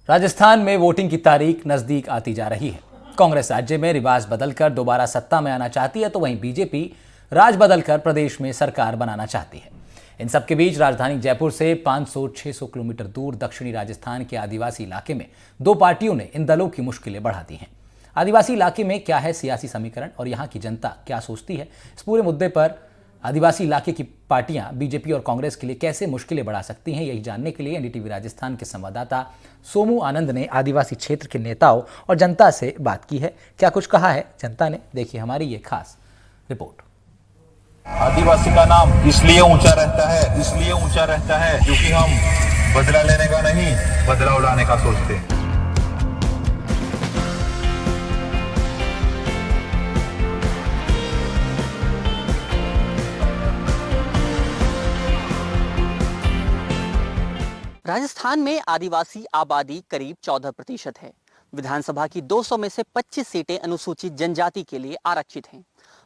राजस्थान में वोटिंग की तारीख नजदीक आती जा रही है। कांग्रेस राज्य में रिवाज बदलकर दोबारा सत्ता में आना चाहती है, तो वहीं बीजेपी राज बदलकर प्रदेश में सरकार बनाना चाहती है। इन सबके बीच राजधानी जयपुर से 500-600 किलोमीटर दूर दक्षिणी राजस्थान के आदिवासी इलाके में दो पार्टियों ने इन दलों की मुश्किलें बढ़ा दी हैं। आदिवासी इलाके में क्या है सियासी समीकरण और यहाँ की जनता क्या सोचती है, इस पूरे मुद्दे पर आदिवासी इलाके की पार्टियां बीजेपी और कांग्रेस के लिए कैसे मुश्किलें बढ़ा सकती हैं, यही जानने के लिए एनडीटीवी राजस्थान के संवाददाता सोमू आनंद ने आदिवासी क्षेत्र के नेताओं और जनता से बात की है। क्या कुछ कहा है जनता ने, देखिए हमारी ये खास रिपोर्ट। आदिवासी का नाम इसलिए ऊंचा रहता है क्योंकि हम बदला लेने का नहीं, बदलाव लाने का सोचते हैं। राजस्थान में आदिवासी आबादी करीब 14% है। विधानसभा की 200 में से 25 सीटें अनुसूचित जनजाति के लिए आरक्षित हैं।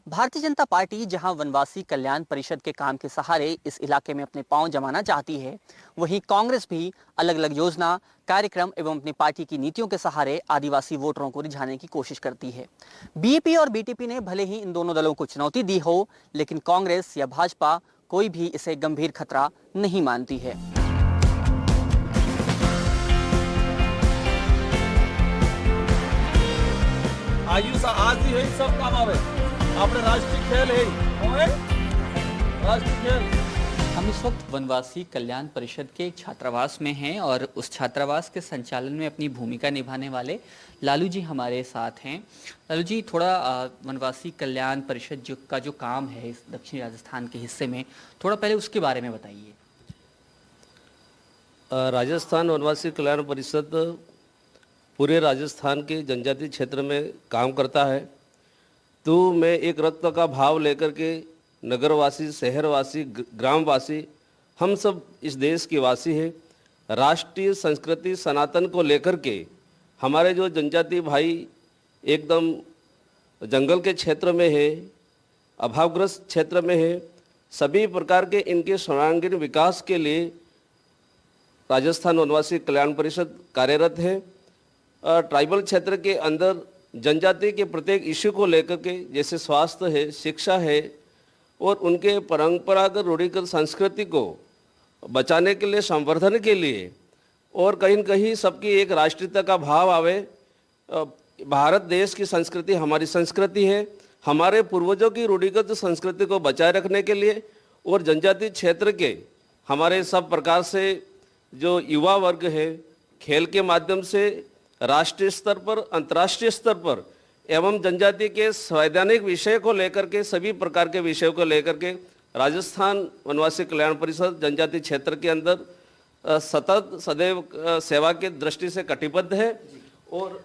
भारतीय जनता पार्टी जहां वनवासी कल्याण परिषद के काम के सहारे इस इलाके में अपने पांव जमाना चाहती है, वहीं कांग्रेस भी अलग अलग योजना, कार्यक्रम एवं अपनी पार्टी की नीतियों के सहारे आदिवासी वोटरों को रिझाने की कोशिश करती है। बीएपी और बीटीपी ने भले ही इन दोनों दलों को चुनौती दी हो, लेकिन कांग्रेस या भाजपा कोई भी इसे गंभीर खतरा नहीं मानती है। आज ही है सब काम आवे अपने राष्ट्रीय खेल है राष्ट्रीय खेल। हम इस वक्त वनवासी कल्याण परिषद के एक छात्रावास में हैं और उस छात्रावास के संचालन में अपनी भूमिका निभाने वाले लालू जी हमारे साथ हैं। लालू जी, थोड़ा वनवासी कल्याण परिषद का जो काम है इस दक्षिणी राजस्थान के हिस्से में, थोड़ा पहले उसके बारे में बताइए। राजस्थान वनवासी कल्याण परिषद पूरे राजस्थान के जनजातीय क्षेत्र में काम करता है। तो मैं एक रक्त का भाव लेकर के नगरवासी, शहरवासी, ग्रामवासी, हम सब इस देश के वासी हैं। राष्ट्रीय संस्कृति सनातन को लेकर के हमारे जो जनजातीय भाई एकदम जंगल के क्षेत्र में है, अभावग्रस्त क्षेत्र में है, सभी प्रकार के इनके सर्वांगीण विकास के लिए राजस्थान वनवासी कल्याण परिषद कार्यरत है। ट्राइबल क्षेत्र के अंदर जनजाति के प्रत्येक इश्यू को लेकर के, जैसे स्वास्थ्य है, शिक्षा है और उनके परंपरागत रूढ़िगत संस्कृति को बचाने के लिए, संवर्धन के लिए और कहीं न कहीं सबकी एक राष्ट्रीयता का भाव आवे। भारत देश की संस्कृति हमारी संस्कृति है, हमारे पूर्वजों की रूढ़िगत संस्कृति को बचाए रखने के लिए और जनजातीय क्षेत्र के हमारे सब प्रकार से जो युवा वर्ग है, खेल के माध्यम से राष्ट्रीय स्तर पर, अंतर्राष्ट्रीय स्तर पर एवं जनजाति के संवैधानिक विषय को लेकर के, सभी प्रकार के विषयों को लेकर के राजस्थान वनवासी कल्याण परिषद जनजातीय क्षेत्र के अंदर सतत सदैव सेवा की दृष्टि से कटिबद्ध है। और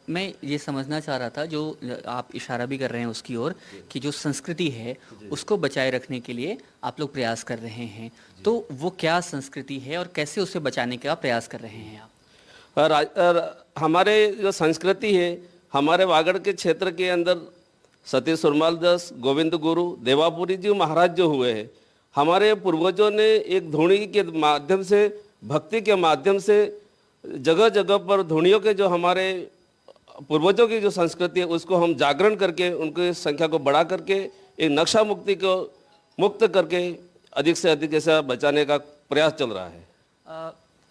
मैं ये समझना चाह रहा था, जो आप इशारा भी कर रहे हैं उसकी ओर, कि जो संस्कृति है उसको बचाए रखने के लिए आप लोग प्रयास कर रहे हैं, तो वो क्या संस्कृति है और कैसे उसे बचाने का प्रयास कर रहे हैं आप? हमारे जो संस्कृति है, हमारे वागड़ के क्षेत्र के अंदर सती सुरमाल दास, गोविंद गुरु, देवापुरी जी महाराज जो हुए हैं, हमारे पूर्वजों ने एक धुनी के माध्यम से, भक्ति के माध्यम से जगह जगह पर धुनियों के जो हमारे पूर्वजों की जो संस्कृति है उसको हम जागरण करके, उनकी संख्या को बढ़ा करके एक नक्शा मुक्ति को मुक्त करके अधिक से अधिक ऐसा बचाने का प्रयास चल रहा है।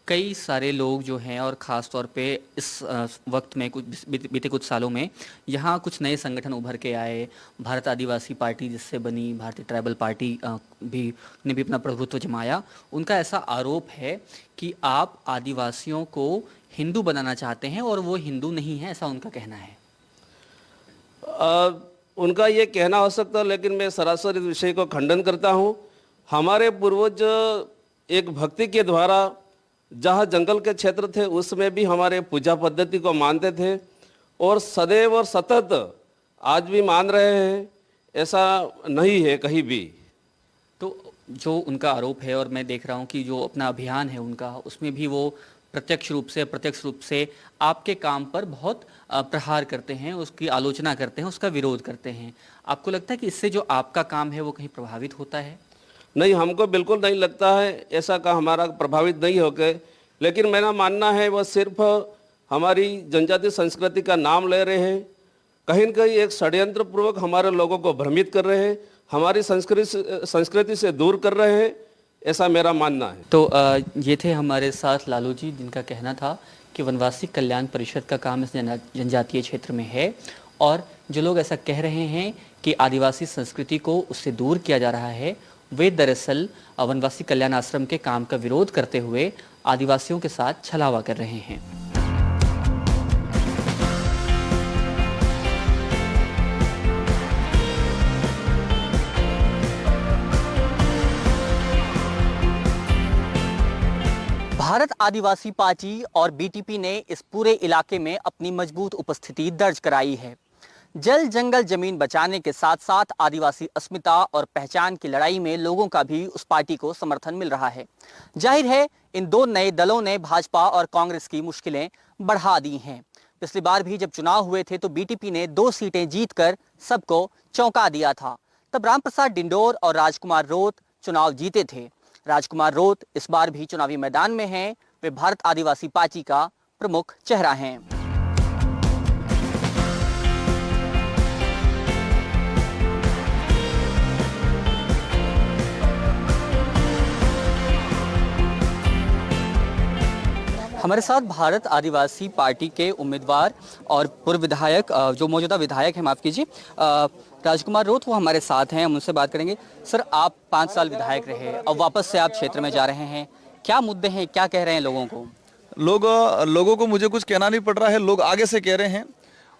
कई सारे लोग जो हैं और ख़ास तौर पे इस वक्त में कुछ बीते कुछ सालों में यहाँ कुछ नए संगठन उभर के आए। भारत आदिवासी पार्टी जिससे बनी, भारतीय ट्राइबल पार्टी ने भी अपना प्रभुत्व जमाया। उनका ऐसा आरोप है कि आप आदिवासियों को हिंदू बनाना चाहते हैं और वो हिंदू नहीं है, ऐसा उनका कहना है। उनका ये कहना हो सकता है, लेकिन मैं सरासर इस विषय को खंडन करता हूँ। हमारे पूर्वज एक भक्ति के द्वारा जहाँ जंगल के क्षेत्र थे उसमें भी हमारे पूजा पद्धति को मानते थे और सदैव और सतत आज भी मान रहे हैं, ऐसा नहीं है कहीं भी। तो जो उनका आरोप है, और मैं देख रहा हूँ कि जो अपना अभियान है उनका, उसमें भी वो प्रत्यक्ष रूप से आपके काम पर बहुत प्रहार करते हैं, उसकी आलोचना करते हैं, उसका विरोध करते हैं। आपको लगता है कि इससे जो आपका काम है वो कहीं प्रभावित होता है? नहीं, हमको बिल्कुल नहीं लगता है ऐसा का हमारा प्रभावित नहीं होकर, लेकिन मेरा मानना है वह सिर्फ हमारी जनजातीय संस्कृति का नाम ले रहे हैं, कहीं न कहीं एक षड्यंत्र पूर्वक हमारे लोगों को भ्रमित कर रहे हैं, हमारी संस्कृति से दूर कर रहे हैं, ऐसा मेरा मानना है। तो ये थे हमारे साथ लालू जी, जिनका कहना था कि वनवासी कल्याण परिषद का काम इस जनजातीय क्षेत्र में है, और जो लोग ऐसा कह रहे हैं कि आदिवासी संस्कृति को उससे दूर किया जा रहा है, वे दरअसल वनवासी कल्याण आश्रम के काम का विरोध करते हुए आदिवासियों के साथ छलावा कर रहे हैं। भारत आदिवासी पार्टी और बीटीपी ने इस पूरे इलाके में अपनी मजबूत उपस्थिति दर्ज कराई है। जल जंगल जमीन बचाने के साथ साथ आदिवासी अस्मिता और पहचान की लड़ाई में लोगों का भी उस पार्टी को समर्थन मिल रहा है। जाहिर है इन दो नए दलों ने भाजपा और कांग्रेस की मुश्किलें बढ़ा दी हैं। पिछली बार भी जब चुनाव हुए थे तो बीटीपी ने 2 सीटें जीतकर सबको चौंका दिया था। तब रामप्रसाद डिंडोर और राजकुमार रोत चुनाव जीते थे। राजकुमार रोत इस बार भी चुनावी मैदान में हैं। वे भारत आदिवासी पार्टी का प्रमुख चेहरा हैं। हमारे साथ भारत आदिवासी पार्टी के उम्मीदवार और पूर्व विधायक, जो मौजूदा विधायक हैं, माफ कीजिए, राजकुमार रोत, वो हमारे साथ हैं। हम उनसे बात करेंगे। सर, आप 5 साल विधायक रहे, अब वापस से आप क्षेत्र में जा रहे हैं, क्या मुद्दे हैं, क्या कह रहे हैं लोगों को? लोगों को मुझे कुछ कहना नहीं पड़ रहा है, लोग आगे से कह रहे हैं।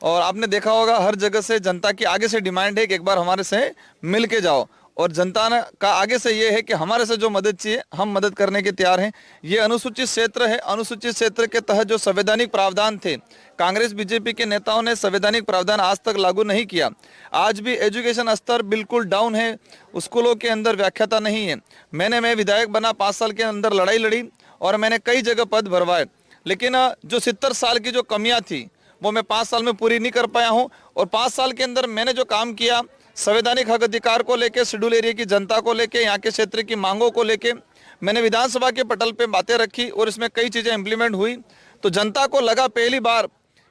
और आपने देखा होगा हर जगह से जनता की आगे से डिमांड है कि एक बार हमारे से मिल के जाओ, और जनता का आगे से ये है कि हमारे से जो मदद चाहिए हम मदद करने के तैयार हैं। ये अनुसूचित क्षेत्र है, अनुसूचित क्षेत्र के तहत जो संवैधानिक प्रावधान थे, कांग्रेस बीजेपी के नेताओं ने संवैधानिक प्रावधान आज तक लागू नहीं किया। आज भी एजुकेशन स्तर बिल्कुल डाउन है, स्कूलों के अंदर व्याख्याता नहीं है। मैं विधायक बना, 5 साल के अंदर लड़ाई लड़ी और मैंने कई जगह पद भरवाए, लेकिन जो 70 साल की जो कमियाँ थी वो मैं 5 साल में पूरी नहीं कर पाया हूँ। और 5 साल के अंदर मैंने जो काम किया, संवैधानिक हक अधिकार को लेके, शेड्यूल एरिया की जनता को लेके, यहाँ के क्षेत्र की मांगों को लेके मैंने विधानसभा के पटल पे बातें रखी और इसमें कई चीज़ें इम्प्लीमेंट हुई। तो जनता को लगा पहली बार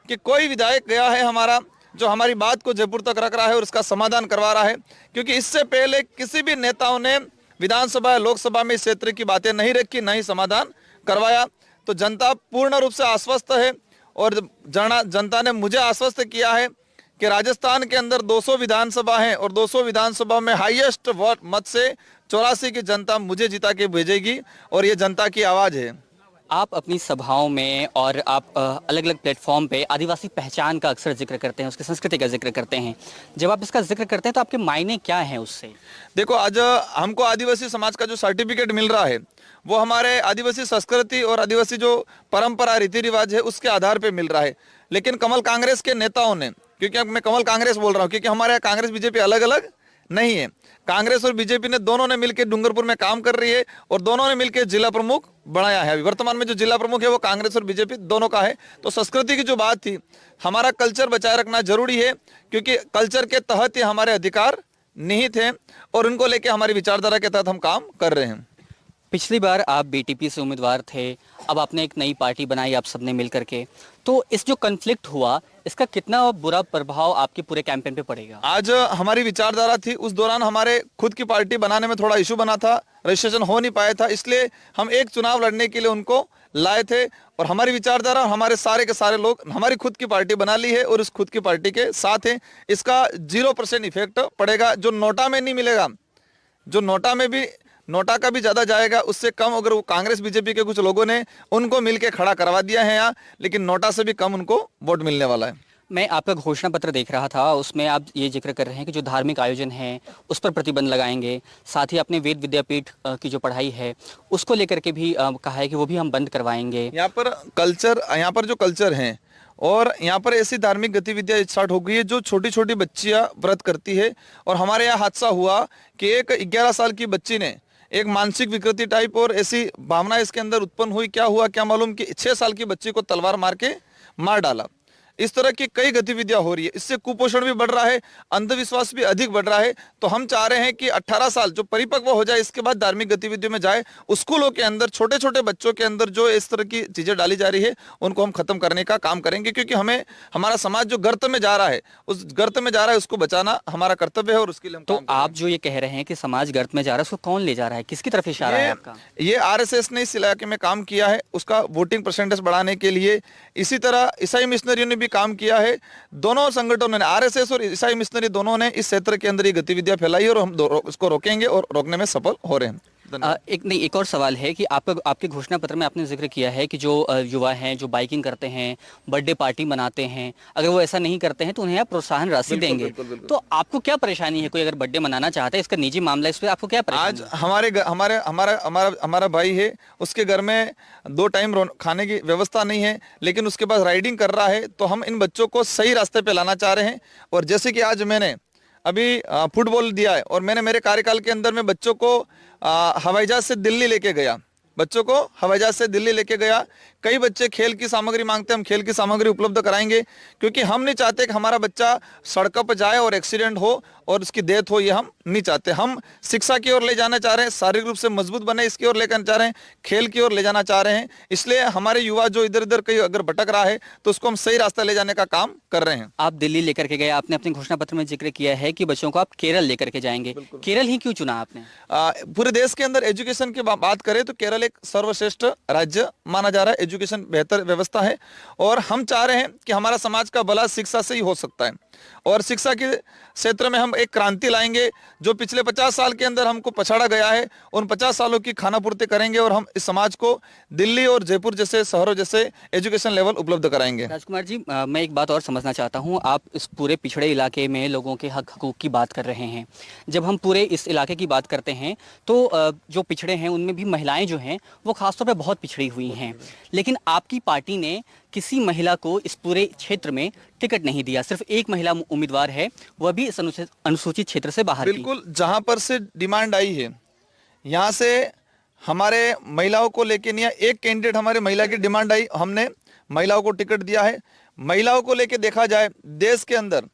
कि कोई विधायक गया है हमारा जो हमारी बात को जयपुर तक रख रहा है और उसका समाधान करवा रहा है, क्योंकि इससे पहले किसी भी नेताओं ने विधानसभा लोकसभा में इस क्षेत्र की बातें नहीं रखी, नहीं समाधान करवाया। तो जनता पूर्ण रूप से आश्वस्त है और जनता ने मुझे आश्वस्त किया है कि राजस्थान के अंदर 200 विधानसभा हैं और 200 विधानसभा में हाईएस्ट वोट मत से 84 की जनता मुझे जिता के भेजेगी और ये जनता की आवाज़ है। आप अपनी सभाओं में और आप अलग अलग प्लेटफॉर्म पे आदिवासी पहचान का अक्सर जिक्र करते हैं, उसकी संस्कृति का जिक्र करते हैं। जब आप इसका जिक्र करते हैं तो आपके मायने क्या हैं उससे? देखो, आज हमको आदिवासी समाज का जो सर्टिफिकेट मिल रहा है वो हमारे आदिवासी संस्कृति और आदिवासी जो परंपरा रीति रिवाज है उसके आधार पर मिल रहा है। लेकिन कमल कांग्रेस के नेताओं ने, क्योंकि मैं कमल कांग्रेस बोल रहा हूँ क्योंकि हमारे यहाँ कांग्रेस बीजेपी अलग अलग नहीं है, कांग्रेस और बीजेपी ने दोनों ने मिलकर डूंगरपुर में काम कर रही है और दोनों ने मिलकर जिला प्रमुख बनाया है। वर्तमान में जो जिला प्रमुख है वो कांग्रेस और बीजेपी दोनों का है। तो संस्कृति की जो बात थी, हमारा कल्चर बचाए रखना जरूरी है, क्योंकि कल्चर के तहत ही हमारे अधिकार निहित हैं और उनको लेके हमारी विचारधारा के तहत हम काम कर रहे हैं। पिछली बार आप बीटीपी से उम्मीदवार थे, अब आपने एक नई पार्टी बनाई आप सबने मिल करके, तो इस जो कन्फ्लिक्ट हुआ इसका कितना बुरा प्रभाव आपके पूरे कैंपेन पे पड़ेगा? आज हमारी विचारधारा थी, उस दौरान हमारे खुद की पार्टी बनाने में थोड़ा इशू बना था, रजिस्ट्रेशन हो नहीं पाया था, इसलिए हम एक चुनाव लड़ने के लिए उनको लाए थे। और हमारी विचारधारा, हमारे सारे के सारे लोग हमारी खुद की पार्टी बना ली है और उस खुद की पार्टी के साथ हैं। इसका 0% इफेक्ट पड़ेगा, जो नोटा में नहीं मिलेगा, जो नोटा में भी नोटा का भी ज़्यादा जाएगा, उससे कम अगर वो कांग्रेस बीजेपी के कुछ लोगों ने उनको मिलके खड़ा करवा दिया है यहाँ, लेकिन नोटा से भी कम उनको वोट मिलने वाला है। मैं आपका घोषणा पत्र देख रहा था, उसमें आप ये जिक्र कर रहे हैं कि जो धार्मिक आयोजन है उस पर प्रतिबंध लगाएंगे, साथ ही अपने वेद विद्यापीठ की जो पढ़ाई है उसको लेकर के भी कहा है कि वो भी हम बंद करवाएंगे। यहाँ पर जो कल्चर है और यहाँ पर ऐसी धार्मिक गतिविधियाँ स्टार्ट हो गई है जो छोटी छोटी बच्चियाँ व्रत करती है। और हमारे यहाँ हादसा हुआ कि एक 11 साल की बच्ची ने एक मानसिक विकृति टाइप और ऐसी भावना इसके अंदर उत्पन्न हुई, क्या हुआ क्या मालूम कि 6 साल की बच्ची को तलवार मार के मार डाला। इस तरह की कई गतिविधियां हो रही है। इससे कुपोषण भी बढ़ रहा है, अंधविश्वास भी अधिक बढ़ रहा है। तो हम चाह रहे हैं कि 18 साल जो परिपक्व हो जाए, इसके बाद धार्मिक गतिविधियों में जाए। स्कूलों के अंदर छोटे छोटे बच्चों के अंदर जो इस तरह की चीजें डाली जा रही है, उनको हम खत्म करने का काम करेंगे, क्योंकि हमें हमारा समाज जो गर्त में जा रहा है, उस गर्त में जा रहा है, उसको बचाना हमारा कर्तव्य है और उसके लिए हम तो काम करेंगे। आप जो ये कह रहे हैं कि समाज गर्त में जा रहा है, उसको कौन ले जा रहा है, किसकी तरफ इशारा है आपका? ये आरएसएस ने इस इलाके में काम किया है, उसका वोटिंग परसेंटेज बढ़ाने के लिए। इसी तरह ईसाई मिशनरियों ने भी काम किया है। दोनों संगठनों ने, आरएसएस और ईसाई मिशनरी दोनों ने इस क्षेत्र के अंदर ये गतिविधियां फैलाई और हम इसको रोकेंगे और रोकने में सफल हो रहे हैं। एक और सवाल है कि आपके घोषणा पत्र में आपने जिक्र किया है कि जो युवा हैं जो बाइकिंग करते हैं, बर्थडे पार्टी मनाते हैं, अगर वो ऐसा नहीं करते हैं तो उन्हें आप प्रोत्साहन राशि देंगे। तो आपको क्या परेशानी है? कोई अगर बर्थडे मनाना चाहता है, इसका निजी मामला, इस पर आपको क्या परेशानी आज हमारा भाई है, उसके घर में 2 टाइम खाने की व्यवस्था नहीं है, लेकिन उसके पास राइडिंग कर रहा है। तो हम इन बच्चों को सही रास्ते पे लाना चाह रहे हैं। और जैसे कि आज मैंने अभी फुटबॉल दिया है और मैंने मेरे कार्यकाल के अंदर में बच्चों को हवाई जहाज से दिल्ली लेके गया, बच्चों को हवाई जहाज से दिल्ली लेके गया। कई बच्चे खेल की सामग्री मांगते हैं, हम खेल की सामग्री उपलब्ध कराएंगे, क्योंकि हम नहीं चाहते कि हमारा बच्चा सड़कों पर जाए और एक्सीडेंट हो और उसकी डेथ हो, ये हम नहीं चाहते। हम शिक्षा की ओर ले जाना चाह रहे हैं, शारीरिक रूप से मजबूत बने इसकी ओर लेकर चाह रहे हैं, खेल की ओर ले जाना चाह रहे हैं। इसलिए हमारे युवा जो इधर उधर कहीं अगर भटक रहा है तो उसको हम सही रास्ता ले जाने का काम कर रहे हैं। आप दिल्ली लेकर के गए, आपने अपने घोषणा पत्र में जिक्र किया है कि बच्चों को आप केरल लेकर के जाएंगे। केरल ही क्यों चुना आपने? पूरे देश के अंदर एजुकेशन की बात करें तो केरल एक सर्वश्रेष्ठ राज्य माना जा रहा है, एजुकेशन बेहतर व्यवस्था है। और हम चाह रहे हैं कि हमारा समाज का भला शिक्षा से ही हो सकता है, और शिक्षा के क्षेत्र में हम एक क्रांति लाएंगे। जो पिछले 50 साल के अंदर हमको पछाड़ा गया है, उन 50 सालों की खानापूर्ति करेंगे और हम इस समाज को दिल्ली और जयपुर जैसे शहरों जैसे एजुकेशन लेवल उपलब्ध कराएंगे। राजकुमार जी, मैं एक बात और समझना चाहता हूं। आप इस पूरे पिछड़े इलाके में लोगों के हक हकूक की बात कर रहे हैं। जब हम पूरे इस इलाके की बात करते हैं तो जो पिछड़े हैं उनमें भी महिलाएं जो हैं वो खासतौर पर बहुत पिछड़ी हुई हैं, लेकिन आपकी पार्टी ने किसी महिला को इस पूरे क्षेत्र में टिकट नहीं दिया। सिर्फ एक महिला उम्मीदवार है, वह भी इस अनुसूचित क्षेत्र से बाहर की। बिल्कुल, जहां पर से डिमांड आई है, यहाँ से हमारे महिलाओं को लेके नहीं, एक कैंडिडेट हमारे महिला की डिमांड आई, हमने महिलाओं को टिकट दिया है। महिलाओं को लेके देखा जाए, देश के अंदर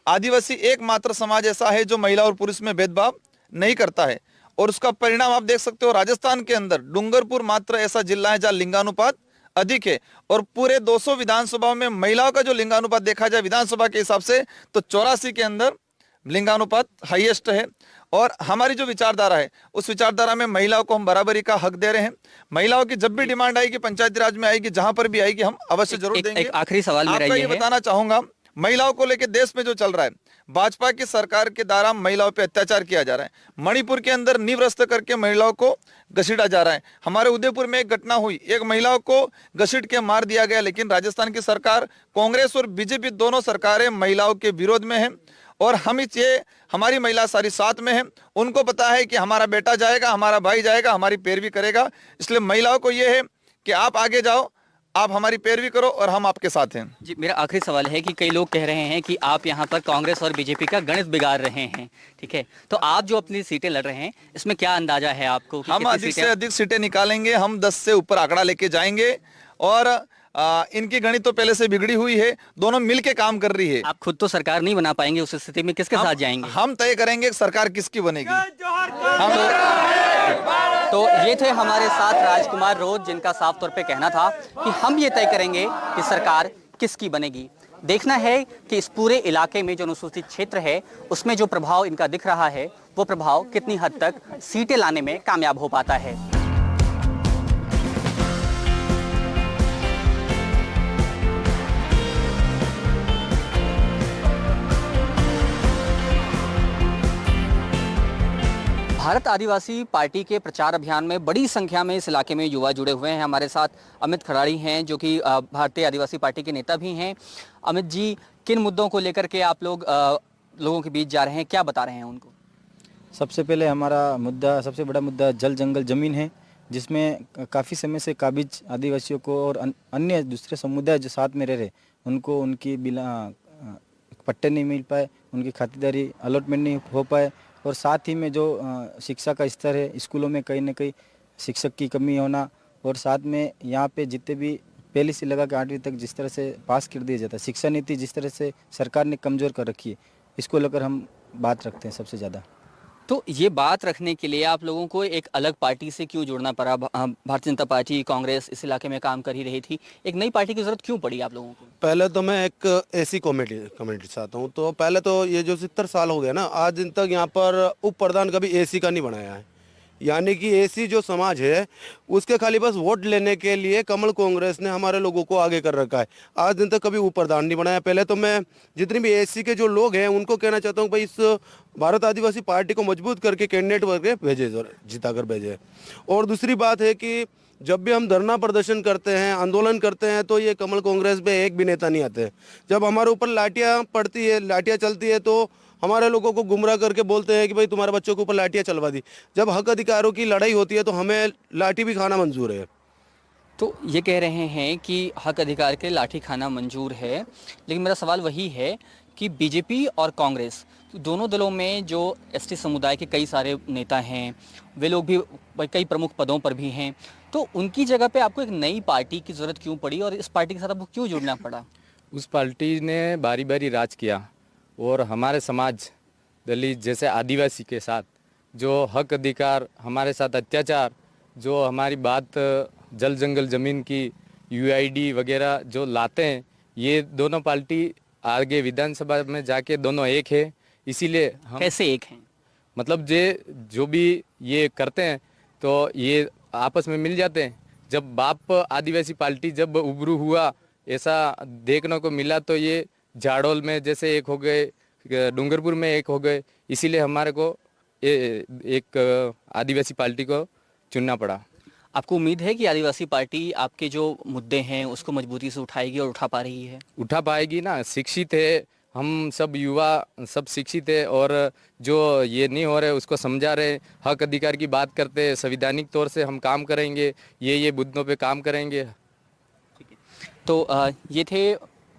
आदिवासी एकमात्र समाज ऐसा है जो महिला और पुरुष में भेदभाव नहीं करता है, और उसका परिणाम आप देख सकते हो। राजस्थान के अंदर डूंगरपुर मात्र ऐसा जिला है जहाँ लिंगानुपात अधिक है, और पूरे 200 विधानसभाओं में महिलाओं का जो लिंगानुपात देखा जाए विधानसभा के हिसाब से तो 84 के अंदर लिंगानुपात हाईएस्ट है। और हमारी जो विचारधारा है, उस विचारधारा में महिलाओं को हम बराबरी का हक दे रहे हैं। महिलाओं की जब भी डिमांड आएगी, पंचायती राज में आएगी, जहां पर भी आएगी, हम अवश्य जरूर देंगे। एक आखिरी सवाल मेरा ये बताना चाहूंगा, महिलाओं को लेकर देश में जो चल रहा है, भाजपा की सरकार के द्वारा महिलाओं पे अत्याचार किया जा रहा है। मणिपुर के अंदर नीवस्त करके महिलाओं को घसीटा जा रहा है। हमारे उदयपुर में एक घटना हुई, एक महिलाओं को घसीट के मार दिया गया, लेकिन राजस्थान की सरकार, कांग्रेस और बीजेपी दोनों सरकारें महिलाओं के विरोध में हैं। और हम ये हमारी महिला सारी साथ में है, उनको पता है कि हमारा बेटा जाएगा, हमारा भाई जाएगा, हमारी पैरवी करेगा। इसलिए महिलाओं को ये है कि आप आगे जाओ, आप हमारी पैरवी करो और हम आपके साथ हैं। जी, मेरा आखिरी सवाल है कि कई लोग कह रहे हैं कि आप यहाँ पर कांग्रेस और बीजेपी का गणित बिगाड़ रहे हैं, ठीक है, तो आप जो अपनी सीटें लड़ रहे हैं, इसमें क्या अंदाजा है आपको? हम अधिक से अधिक सीटें निकालेंगे, हम 10 से ऊपर आंकड़ा लेके जाएंगे। और इनकी गणित तो पहले से बिगड़ी हुई है, दोनों मिलके काम कर रही है। आप खुद तो सरकार नहीं बना पाएंगे, उस स्थिति में किसके साथ जाएंगे? हम तय करेंगे सरकार किसकी बनेगी। तो ये थे हमारे साथ राजकुमार रोज, जिनका साफ तौर पे कहना था कि हम ये तय करेंगे कि सरकार किसकी बनेगी। देखना है कि इस पूरे इलाके में जो अनुसूचित क्षेत्र है उसमें जो प्रभाव इनका दिख रहा है, वो प्रभाव कितनी हद तक सीटें लाने में कामयाब हो पाता है। भारत आदिवासी पार्टी के प्रचार अभियान में बड़ी संख्या में इस इलाके में युवा जुड़े हुए हैं। हमारे साथ अमित खराड़ी हैं, जो कि भारतीय आदिवासी पार्टी के नेता भी हैं। अमित जी, किन मुद्दों को लेकर के आप लोगों के बीच जा रहे हैं, क्या बता रहे हैं उनको? सबसे पहले हमारा मुद्दा, सबसे बड़ा मुद्दा जल जंगल ज़मीन है, जिसमें काफ़ी समय से काबिज आदिवासियों को और अन्य दूसरे समुदाय जो साथ में रह रहे, उनको उनकी बिना पट्टे नहीं मिल पाए, उनकी खातिरदारी अलॉटमेंट नहीं हो पाए, और साथ ही में जो शिक्षा का स्तर है, स्कूलों में कहीं ना कहीं शिक्षक की कमी होना, और साथ में यहाँ पे जितने भी पहली से लगा के 8वीं तक जिस तरह से पास कर दिया जाता है, शिक्षा नीति जिस तरह से सरकार ने कमज़ोर कर रखी है, इसको लेकर हम बात रखते हैं सबसे ज़्यादा। तो ये बात रखने के लिए आप लोगों को एक अलग पार्टी से क्यों जुड़ना पड़ा? भारतीय जनता पार्टी, कांग्रेस इस इलाके में काम कर ही रही थी, एक नई पार्टी की जरूरत क्यों पड़ी आप लोगों को? पहले तो मैं एक ऐसी कमेटी चाहता हूँ। तो पहले तो ये जो 70 साल हो गया ना, आज दिन तक यहाँ पर उप प्रधान कभी एसी का नहीं बनाया है। यानी कि एसी जो समाज है उसके खाली बस वोट लेने के लिए कमल कांग्रेस ने हमारे लोगों को आगे कर रखा है। आज दिन तक कभी उप प्रधान नहीं बनाया। पहले तो मैं जितनी भी एसी के जो लोग हैं उनको कहना चाहता हूँ भाई इस भारत आदिवासी पार्टी को मजबूत करके कैंडिडेट करके भेजे, जिता कर भेजे। और दूसरी बात है कि जब भी हम धरना प्रदर्शन करते हैं, आंदोलन करते हैं, तो ये कमल कांग्रेस में एक भी नेता नहीं आते। जब हमारे ऊपर लाठियाँ पड़ती है, लाठियाँ चलती है, तो हमारे लोगों को गुमराह करके बोलते हैं कि भाई तुम्हारे बच्चों के ऊपर लाठियाँ चलवा दी। जब हक अधिकारों की लड़ाई होती है तो हमें लाठी भी खाना मंजूर है। तो ये कह रहे हैं कि हक अधिकार के लाठी खाना मंजूर है, लेकिन मेरा सवाल वही है कि बीजेपी और कांग्रेस दोनों दलों में जो एसटी समुदाय के कई सारे नेता हैं, वे लोग भी कई प्रमुख पदों पर भी हैं, तो उनकी जगह पे आपको एक नई पार्टी की ज़रूरत क्यों पड़ी और इस पार्टी के साथ आपको क्यों जुड़ना पड़ा? उस पार्टी ने बारी बारी राज किया और हमारे समाज, दलित जैसे आदिवासी के साथ जो हक अधिकार, हमारे साथ अत्याचार, जो हमारी बात जल जंगल ज़मीन की यूआईडी वगैरह जो लाते हैं, ये दोनों पार्टी आगे विधानसभा में जाके दोनों एक है। इसीलिए हम कैसे एक हैं? मतलब जो भी ये करते हैं तो ये आपस में मिल जाते हैं। जब बाप आदिवासी पार्टी जब उभरू हुआ, ऐसा देखने को मिला, तो ये झाड़ोल में जैसे एक हो गए, डूंगरपुर में एक हो गए। इसीलिए हमारे को एक आदिवासी पार्टी को चुनना पड़ा। आपको उम्मीद है कि आदिवासी पार्टी आपके जो मुद्दे हैं उसको मजबूती से उठाएगी और उठा पा रही है? उठा पाएगी ना। शिक्षित है हम सब, युवा सब शिक्षित है और जो ये नहीं हो रहे उसको समझा रहे, हक अधिकार की बात करते हैं, संवैधानिक तौर से हम काम करेंगे, ये मुद्दों पे काम करेंगे। तो ये थे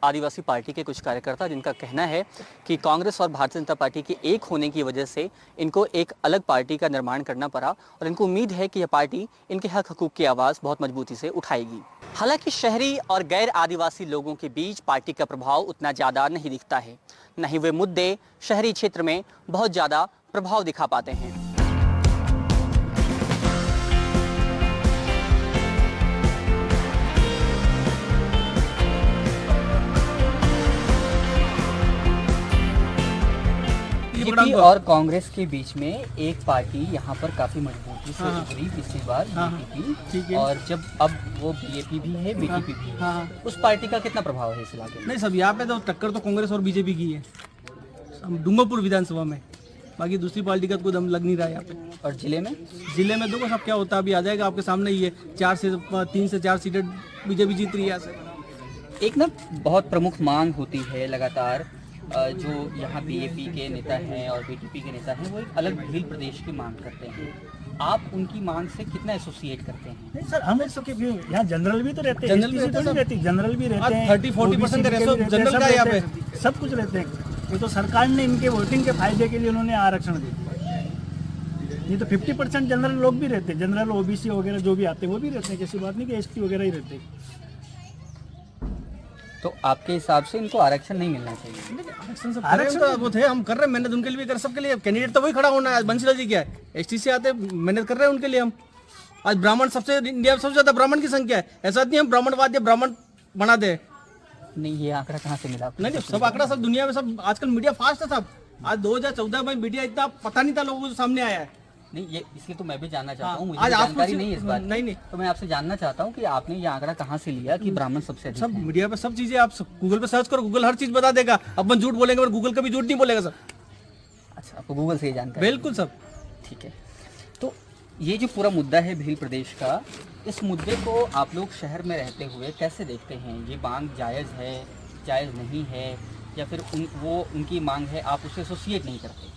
आदिवासी पार्टी के कुछ कार्यकर्ता जिनका कहना है कि कांग्रेस और भारतीय जनता पार्टी के एक होने की वजह से इनको एक अलग पार्टी का निर्माण करना पड़ा और इनको उम्मीद है कि यह पार्टी इनके हक हकूक़ की आवाज़ बहुत मजबूती से उठाएगी। हालांकि शहरी और गैर आदिवासी लोगों के बीच पार्टी का प्रभाव उतना ज़्यादा नहीं दिखता है, न ही वे मुद्दे शहरी क्षेत्र में बहुत ज़्यादा प्रभाव दिखा पाते हैं। बीजेपी और कांग्रेस के बीच में एक पार्टी यहाँ पर काफी मजबूती से उभरी पिछली बार, बीजेपी, और जब अब वो बीजेपी भी है, बीजेपी भी है, उस पार्टी का कितना प्रभाव है इस इलाके में? नहीं सब यहाँ पे तो टक्कर तो कांग्रेस और बीजेपी की है डूंगरपुर विधानसभा में, बाकी दूसरी पार्टी का कोई दम लग नहीं रहा है यहाँ पे। और जिले में देखो सब क्या होता है, अभी आ जाएगा आपके सामने ही है। 3 से 4 सीटें बीजेपी जीत रही है यहाँ से। एक ना बहुत प्रमुख मांग होती है लगातार, जो यहाँ बीजेपी के नेता हैं और बीजेपी के नेता हैं, वो एक अलग भील प्रदेश की मांग करते हैं। आप उनकी मांग से कितना एसोसिएट करते हैं? नहीं सर, हम यहाँ जनरल भी तो रहते हैं, जनरल भी रहते हैं, 30-40% का रेशो जनरल का यहाँ पे सब कुछ रहते हैं। ये तो सरकार ने इनके वोटिंग के फायदे के लिए उन्होंने आरक्षण दिया। ये तो 50% जनरल लोग भी रहते हैं, जनरल ओबीसी वगैरह जो भी आते हैं वो भी रहते हैं, कैसी बात नहीं कि एसटी वगैरह ही रहते हैं। तो आपके हिसाब से इनको आरक्षण नहीं मिलना चाहिए? आरक्षण तो वो थे, हम कर रहे हैं मेहनत उनके लिए भी कर, सबके लिए कैंडिडेट तो वही खड़ा होना है। आज बंसीलाल जी क्या है, एसटी से आते मेहनत कर रहे हैं उनके लिए हम। आज ब्राह्मण सबसे इंडिया में सबसे ज्यादा ब्राह्मण की संख्या है, ऐसा नहीं हम ब्राह्मणवाद या ब्राह्मण बना दे। नहीं, ये आंकड़ा कहाँ से मिला? नहीं सब आंकड़ा सब दुनिया में, सब आजकल मीडिया फास्ट है सब। आज 2014 में मीडिया इतना पता नहीं था लोगों को सामने आया है। नहीं, ये इसलिए तो मैं भी जानना चाहता हूँ, मुझे आज जानकारी नहीं है इस बात। नहीं तो मैं आपसे जानना चाहता हूँ कि आपने ये आंकड़ा कहाँ से लिया कि ब्राह्मण सबसे अधिक सब है? मीडिया पे सब चीजें, आप गूगल पे सर्च करो, गूगल हर चीज बता देगा। अपन झूठ बोलेंगे पर गूगल कभी झूठ नहीं बोलेगा सर। अच्छा, आपको गूगल से ये जानकारी? बिल्कुल सब ठीक है। तो ये जो पूरा मुद्दा है भील प्रदेश का, इस मुद्दे को आप लोग शहर में रहते हुए कैसे देखते हैं? ये मांग जायज़ है, जायज़ नहीं है, या फिर उनकी मांग है आप उससे एसोसिएट नहीं करते?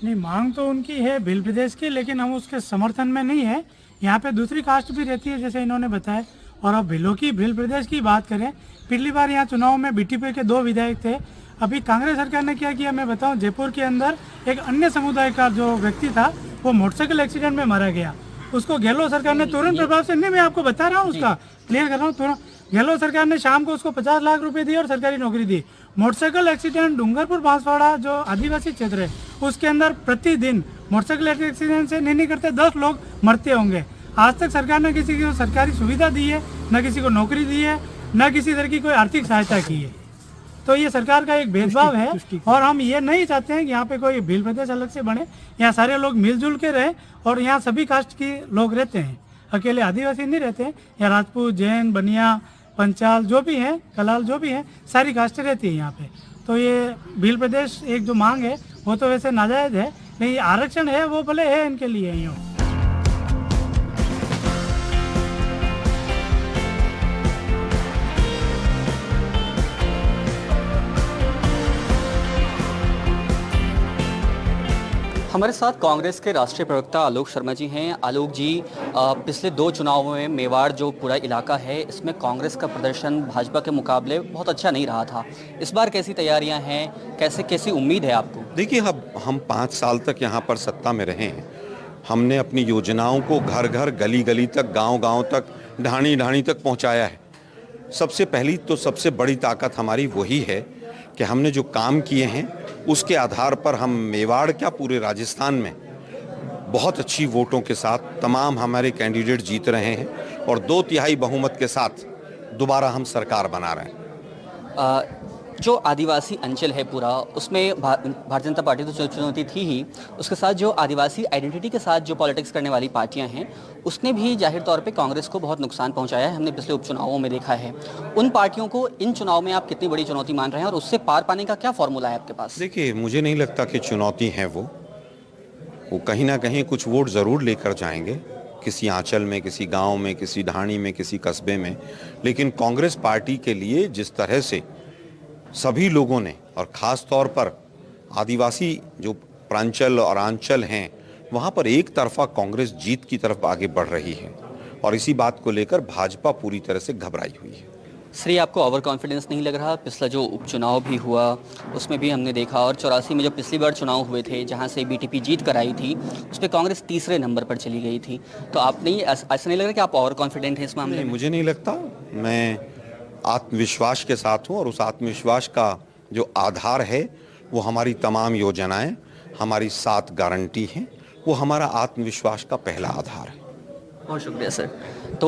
नहीं, मांग तो उनकी है भील प्रदेश की, लेकिन हम उसके समर्थन में नहीं है। यहाँ पे दूसरी कास्ट भी रहती है जैसे इन्होंने बताया। और अब भील प्रदेश की बात करें, पिछली बार यहाँ चुनाव में बीटीपी के 2 विधायक थे। अभी कांग्रेस सरकार ने क्या किया मैं बताऊँ, जयपुर के अंदर एक अन्य समुदाय का जो व्यक्ति था वो मोटरसाइकिल एक्सीडेंट में मारा गया। उसको गहलोत सरकार ने तुरंत प्रभाव से, नहीं मैं आपको बता रहा हूँ, उसका क्लियर कर रहा हूँ, गहलोत सरकार ने शाम को उसको 50 लाख रुपए दिए और सरकारी नौकरी दी। मोटरसाइकिल एक्सीडेंट डूंगरपुर बांसवाड़ा जो आदिवासी क्षेत्र है उसके अंदर प्रतिदिन मोटरसाइकिल एक्सीडेंट से नहीं करते 10 लोग मरते होंगे। आज तक सरकार ने किसी को सरकारी सुविधा दी है, न किसी को नौकरी दी है, न किसी तरह की कोई आर्थिक सहायता की है। तो ये सरकार का एक भेदभाव है और हम ये नहीं चाहते हैं कि यहाँ पे कोई भील प्रदेश अलग से बने। यहाँ सारे लोग मिलजुल के रहे और यहाँ सभी कास्ट के लोग रहते हैं, अकेले आदिवासी नहीं रहते हैं। यहाँ राजपूत, जैन, बनिया, पंचाल जो भी हैं, कलाल जो भी हैं, सारी कास्टें रहती है यहाँ पे। तो ये भील प्रदेश एक जो मांग है वो तो वैसे नाजायज़ है, नहीं आरक्षण है वो भले है इनके लिए यूँ। हमारे साथ कांग्रेस के राष्ट्रीय प्रवक्ता आलोक शर्मा जी हैं। आलोक जी, पिछले 2 चुनावों में मेवाड़ जो पूरा इलाका है इसमें कांग्रेस का प्रदर्शन भाजपा के मुकाबले बहुत अच्छा नहीं रहा था। इस बार कैसी तैयारियां हैं, कैसी उम्मीद है आपको? देखिए, हम 5 साल तक यहाँ पर सत्ता में रहे हैं। हमने अपनी योजनाओं को घर घर, गली गली तक, गांव गांव तक, ढाणी ढाणी तक पहुँचाया है। सबसे पहली तो सबसे बड़ी ताकत हमारी वही है कि हमने जो काम किए हैं उसके आधार पर हम मेवाड़ क्या पूरे राजस्थान में बहुत अच्छी वोटों के साथ तमाम हमारे कैंडिडेट जीत रहे हैं और 2/3 बहुमत के साथ दोबारा हम सरकार बना रहे हैं। जो आदिवासी अंचल है पूरा, उसमें भारतीय जनता पार्टी तो चुनौती थी ही, उसके साथ जो आदिवासी आइडेंटिटी के साथ जो पॉलिटिक्स करने वाली पार्टियां हैं उसने भी जाहिर तौर पे कांग्रेस को बहुत नुकसान पहुंचाया है। हमने पिछले उपचुनावों में देखा है। उन पार्टियों को इन चुनाव में आप कितनी बड़ी चुनौती मान रहे हैं और उससे पार पाने का क्या फॉर्मूला है आपके पास? देखिए, मुझे नहीं लगता कि चुनौती है वो कहीं ना कहीं कुछ वोट ज़रूर लेकर जाएंगे, किसी आंचल में, किसी गाँव में, किसी ढाणी में, किसी कस्बे में। लेकिन कांग्रेस पार्टी के लिए जिस तरह से सभी लोगों ने और ख़ास तौर पर आदिवासी जो प्रांचल और आंचल हैं वहाँ पर एक तरफा कांग्रेस जीत की तरफ आगे बढ़ रही है और इसी बात को लेकर भाजपा पूरी तरह से घबराई हुई है। श्री, आपको ओवर कॉन्फिडेंस नहीं लग रहा? पिछला जो उपचुनाव भी हुआ उसमें भी हमने देखा और 84 में जो पिछली बार चुनाव हुए थे जहां से बीटीपी जीत कर आई थी उस पर कांग्रेस तीसरे नंबर पर चली गई थी। तो आप नहीं, ऐसा नहीं लग रहा कि आप ओवर कॉन्फिडेंट हैं इस मामले में? मुझे नहीं लगता। मैं आत्मविश्वास के साथ हूँ और उस आत्मविश्वास का जो आधार है वो हमारी तमाम योजनाएं, हमारी 7 गारंटी हैं, वो हमारा आत्मविश्वास का पहला आधार है। बहुत शुक्रिया सर। तो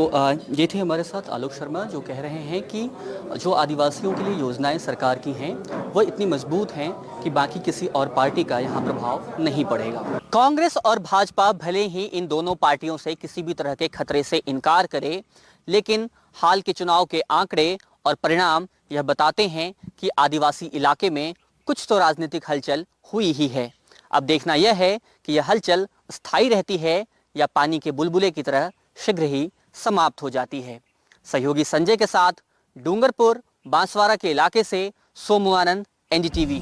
ये थे हमारे साथ आलोक शर्मा जो कह रहे हैं कि जो आदिवासियों के लिए योजनाएं सरकार की हैं वो इतनी मजबूत हैं कि बाकी किसी और पार्टी का यहाँ प्रभाव नहीं पड़ेगा। कांग्रेस और भाजपा भले ही इन दोनों पार्टियों से किसी भी तरह के खतरे से इनकार करे, लेकिन हाल के चुनाव के आंकड़े और परिणाम यह बताते हैं कि आदिवासी इलाके में कुछ तो राजनीतिक हलचल हुई ही है। अब देखना यह है कि यह हलचल स्थायी रहती है या पानी के बुलबुले की तरह शीघ्र ही समाप्त हो जाती है। सहयोगी संजय के साथ डूंगरपुर बांसवाड़ा के इलाके से सोमू आनंद, एनडीटीवी।